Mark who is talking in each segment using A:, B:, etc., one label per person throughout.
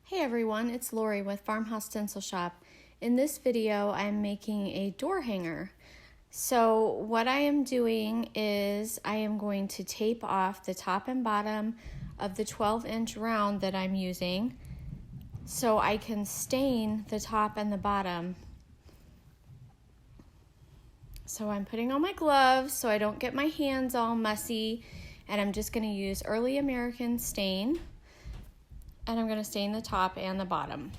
A: Hey everyone, it's Lori with Farmhouse Stencil Shop. In this video, I'm making a door hanger. So what I am doing is I am going to tape off the top and bottom of the 12-inch round that I'm using so I can stain the top and the bottom. So I'm putting on my gloves so I don't get my hands all messy, and I'm just going to use Early American stain. And I'm going to stain the top and the bottom.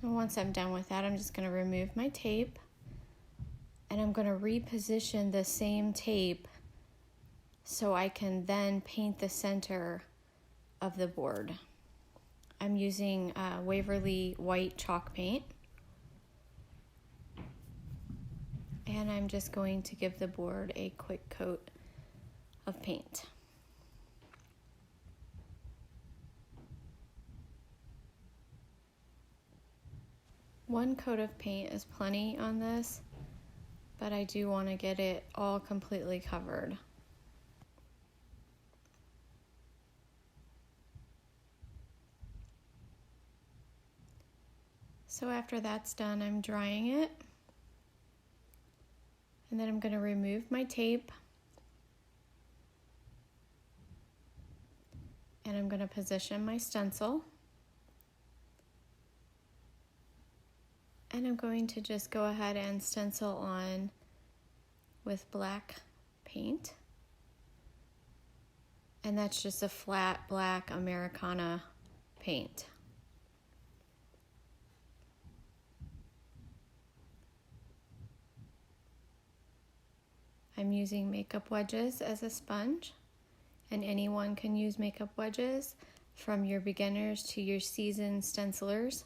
A: And once I'm done with that, I'm just going to remove my tape. And I'm going to reposition the same tape so I can then paint the center of the board. I'm using Waverly white chalk paint, and I'm just going to give the board a quick coat of paint. One coat of paint is plenty on this, but I do want to get it all completely covered. So after that's done, I'm drying it, and then I'm going to remove my tape, and I'm going to position my stencil, and I'm going to just go ahead and stencil on with black paint, and that's just a flat black Americana paint. I'm using makeup wedges as a sponge, and anyone can use makeup wedges, from your beginners to your seasoned stencilers.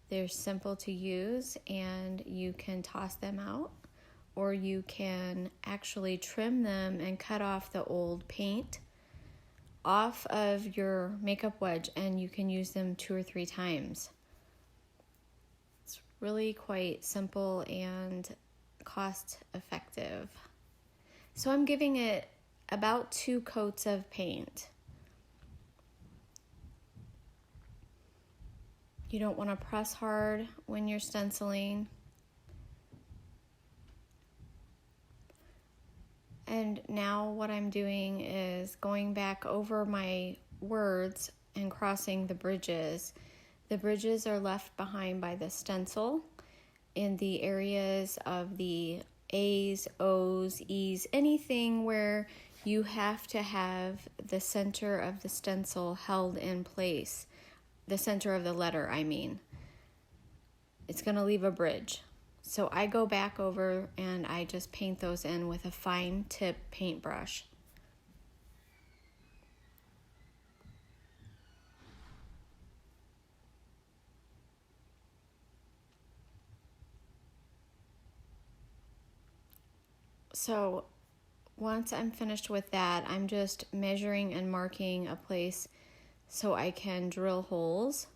A: They're simple to use, and you can toss them out, or you can actually trim them and cut off the old paint off of your makeup wedge, and you can use them 2 or 3 times. It's really quite simple and cost effective. So I'm giving it about 2 coats of paint. You don't want to press hard when you're stenciling. And now what I'm doing is going back over my words and crossing the bridges. The bridges are left behind by the stencil in the areas of the A's, O's, E's, anything where you have to have the center of the stencil held in place. The center of the letter, I mean. It's going to leave a bridge. So I go back over and I just paint those in with a fine tip paintbrush. So once I'm finished with that, I'm just measuring and marking a place so I can drill holes.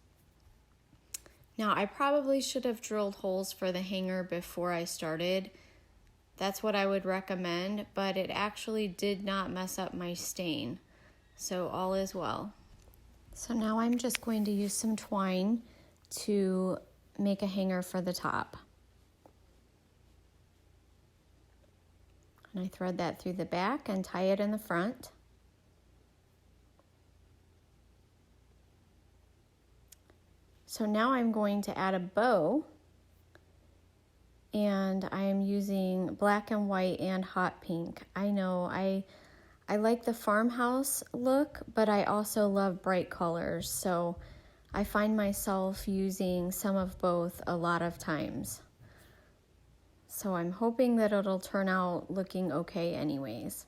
A: Now, I probably should have drilled holes for the hanger before I started. That's what I would recommend, but it actually did not mess up my stain. So all is well. So now I'm just going to use some twine to make a hanger for the top. And I thread that through the back and tie it in the front. So now I'm going to add a bow, and I am using black and white and hot pink. I know I like the farmhouse look, but I also love bright colors, so I find myself using some of both a lot of times. So I'm hoping that it'll turn out looking okay anyways.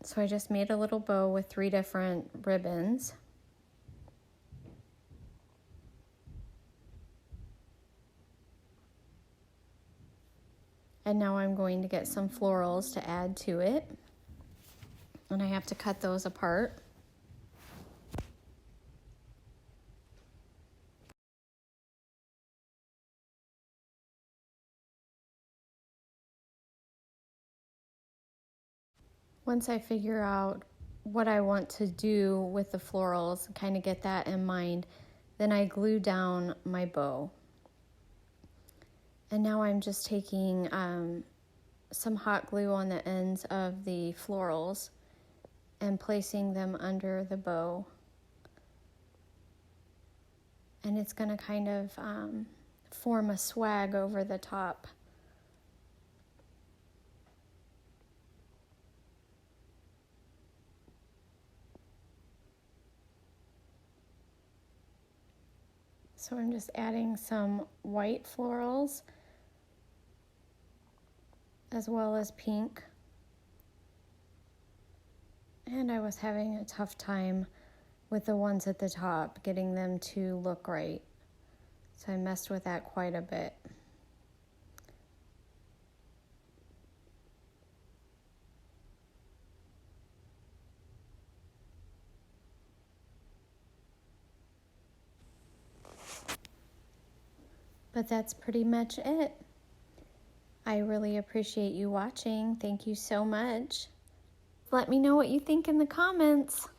A: So I just made a little bow with 3 different ribbons. And now I'm going to get some florals to add to it. And I have to cut those apart. Once I figure out what I want to do with the florals, kind of get that in mind, then I glue down my bow. And now I'm just taking some hot glue on the ends of the florals and placing them under the bow. And it's going to kind of form a swag over the top. So I'm just adding some white florals as well as pink. And I was having a tough time with the ones at the top, getting them to look right. So I messed with that quite a bit. But that's pretty much it. I really appreciate you watching. Thank you so much. Let me know what you think in the comments.